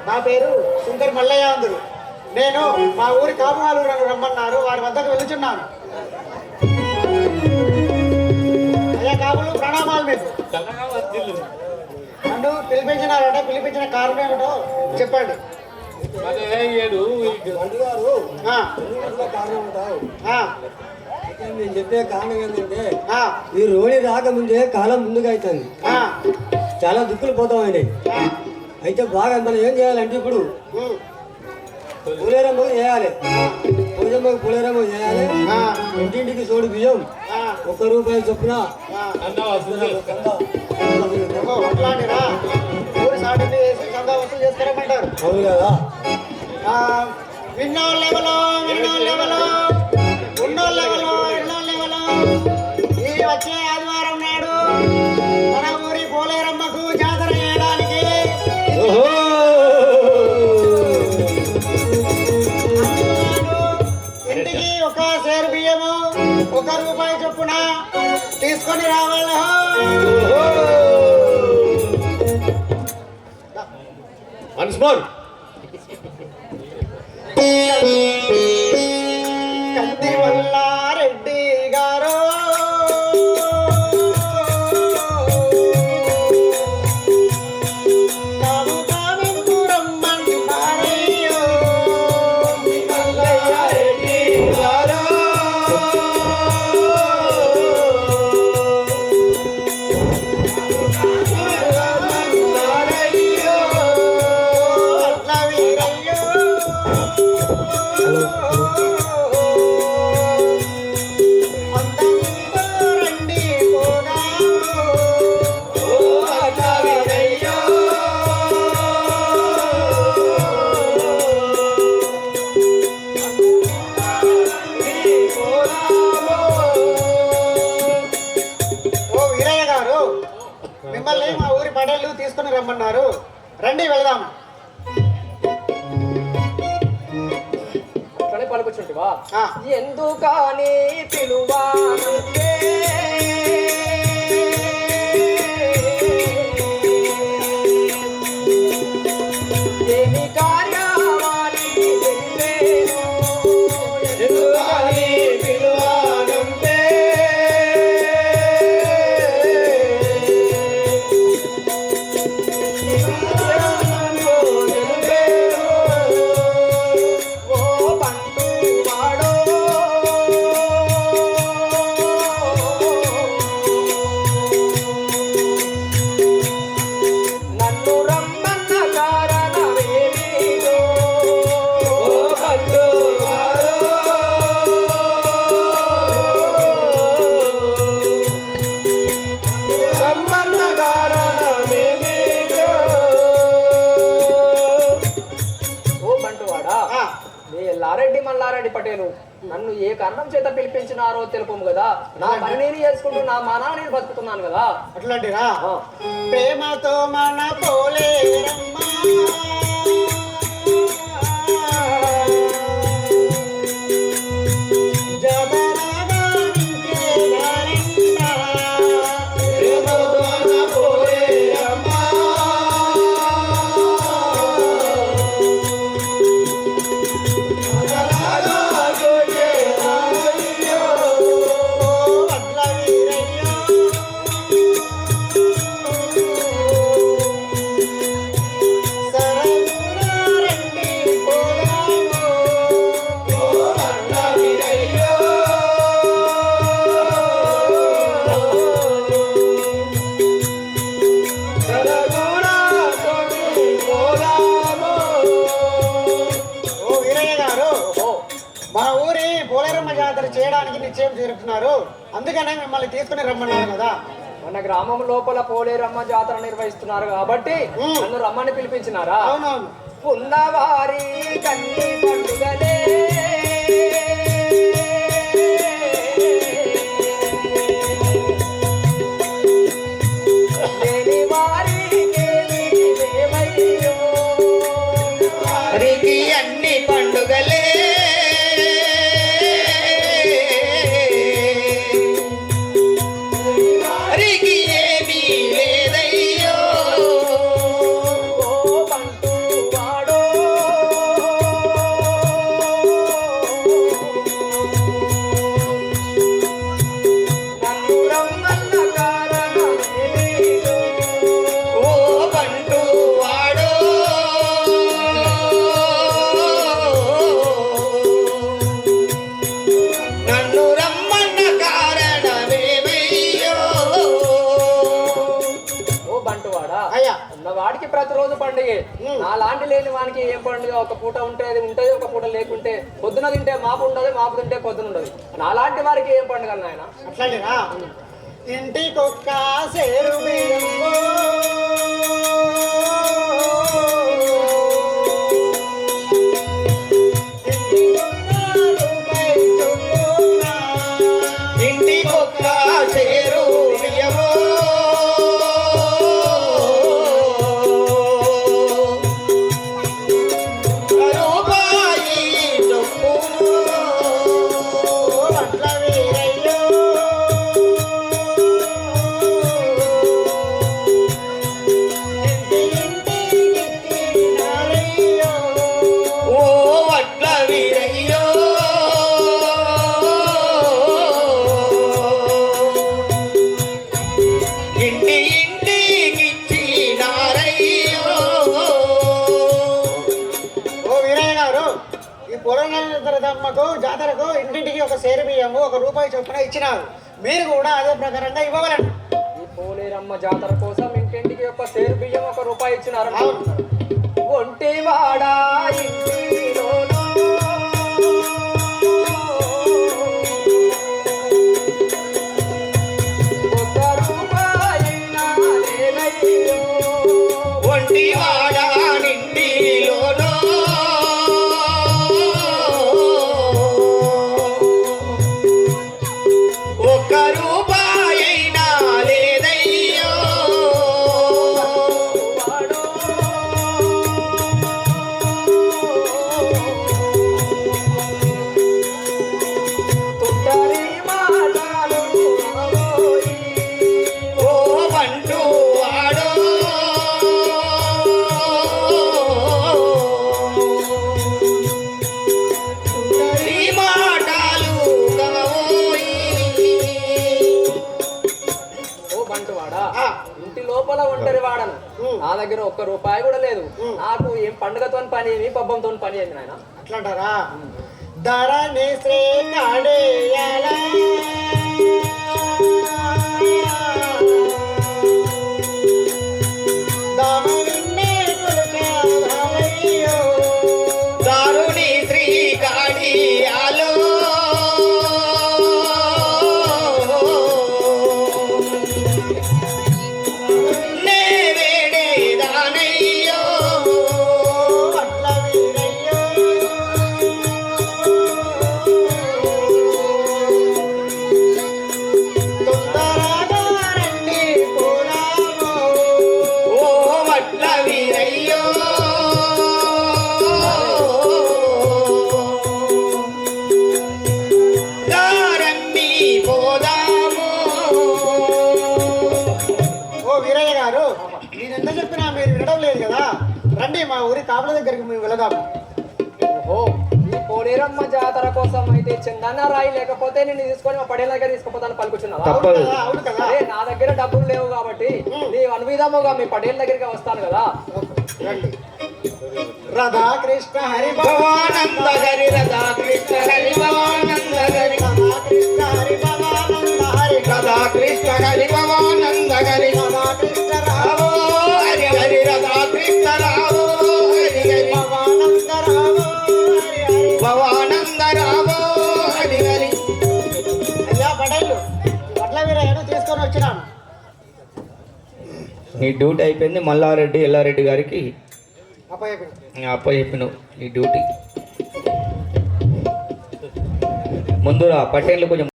నా పేరు సుందర్ మల్లయ్య అందరు. నేను మా ఊరి కాపువాళ్ళు నన్ను రమ్మన్నారు, వారి వద్దకు వెళ్తున్నాను. అయ్యా కాపులు, ప్రణామాలు మీకు. నన్ను పిలిపించినారంటే పిలిపించిన కారణం ఏమిటో చెప్పండి. నేను చెప్పే కారణం ఏంటంటే ఈ రోణి రాకముందే కాలం ముందుగా అవుతుంది, చాలా దుక్కులు పోతామండి. అయితే బాగా మనం ఏం చేయాలంటే ఇప్పుడు పులేరమ్మ చేయాలి, పూజమ్మకు పులేరమ్మ చేయాలి. ఇంటింటికి సోడు బియ్యం ₹1 చొప్పున అవును కదా. విన్నోళ్ళెవలో ఉన్నోళ్ళెవలో ఈ వచ్చే ఆదివారం నాడు మన ఊరి పోలేరమ్మకు జాతర చేయడానికి ఇంటికి ఒక సేరు బియ్యము ₹1 చొప్పున తీసుకొని రావాలి. కంది మల్లారెడ్డి గారు మిమ్మల్ని మా ఊరి పడేళ్ళు తీసుకుని రమ్మన్నారు, రండి వెళదాం. అట్లనే పలుకుచుంటివా? ఎందుకని పిలువా ఏమి కార్యవాలి మల్లారెడ్డి పటేలు నన్ను ఏ కారణం చేత పిలిపించినారో తెలుపము కదా. నా పని నేను చేసుకుంటూ నా మానా నేను బతుకుతున్నాను కదా. అట్లాంటిరా ప్రేమతో మన పోలేరమ్మ మన ఊరి పోలేరమ్మ జాతర చేయడానికి నిశ్చయం జరుపుతున్నారు, అందుకనే మిమ్మల్ని తీసుకుని రమ్మన్నారు కదా. మన గ్రామం లోపల పోలేరమ్మ జాతర నిర్వహిస్తున్నారు కాబట్టి నన్ను రమ్మని పిలిపించినారా? అవునవును. ఉన్నవారి కన్ని పండుగలే అన్ని పండుగలే పంటు వాడికి ప్రతిరోజు పండుగ. నా లాంటి లేని వానికి ఏం పండుగ? ఒక పూట ఉంటే అది ఉంటది, ఒక పూట లేకుంటే పొద్దున తింటే మాపు ఉండదు, మాపు తింటే పొద్దున ఉండదు. నా లాంటి వారికి ఏం పండుగ నాయన? అట్లానేనా? ఇంటికొక్క సేరు బియ్యము ఇంటికొక్క సేరు బియ్యము రూపాయి చొప్పున అట్ల వీరయ్యో ఓ వడ్ల వీరయ్యో ఇంటి ఇంటికిచ్చినారయ్యో. ఓ వీరయ్య గారు, ఈ పొలందమ్మకు జాతరకు ఇంటింటికి ఒక సేరు బియ్యము ₹1 చొప్పున ఇచ్చినారు. మీరు కూడా అదే ప్రకారంగా ఇవ్వగలరు. ఈ పోలేరమ్మ జాతర కోసం ఇంటింటికి ఒక సేరు బియ్యం ₹1 ఇచ్చినారు. ఒంటి వాడా ఇంటిలోనో ₹1 లేనయ్యో. ఒంటి వాడ నిండిలోనో ₹1 లేదయ్యో. తుంటరి మాటలు అవోయి. ఓ బంటు వాడో నీ మాటలు కవోయి. ఓ బంటువాడా, ఇంటి లోపల ఒంటరి వాడను. నా దగ్గర ₹1 కూడా లేదు. నాకు ఏం పండుగతో పని ఏమి, పబ్బంతో పని ఏంది నాయన? అట్లంటారా? ధరణి శ్రీ కాడేయాల దారుని శ్రీ కాడియాలో నే వేడేదానయ్యో. అట్ల వీరయ్యో తొందరగా రండి పోదాము. ఓ వడ్ల వీరయ్యో దారమ్మి పోదాము. ఓ వీరయ్య గారు, నేను ఎంత చెప్పినా మీరు వినడం లేదు కదా. రండి మా ఊరి కాపుల దగ్గరికి మేము వెళదాము. ఓహో, ఈ పోలేరమ్మ జాతర కోసం అయితే చందన్న రాయి లేకపోతే నేను తీసుకొని మా పడేల దగ్గర తీసుకుపోతాను పలుకుతున్నావా? అవును కదా, అవును కదా. అదే నా దగ్గర డబ్బులు లేవు కాబట్టి నీ అనువిధముగా మీ పడేల దగ్గరికి వస్తాను కదా. రండి. రాధా కృష్ణ హరి భవానంద హరి రథా కృష్ణ హరి భవానంద హరి రాధా కృష్ణ హరి భవానంద హరి రథా కృష్ణ హరి భవానంద హరి రాధా కృష్ణ రామ రావో హరి హరి రథా కృష్ణ రావో హరి హరి భవానంద రామ హరి హరి. భవానంద రావో హరి హరి. అయ్యా పడేళ్ళు, వడ్ల వీరయ్యను తీసుకొని వచ్చినాను. నీ డ్యూటీ అయిపోయింది. మల్లారెడ్డి ఎల్లారెడ్డి గారికి అప్పయ్య అప్పచెప్పిన నీ డ్యూటీ. ముందురా పట్టేళ్ళు కొంచెం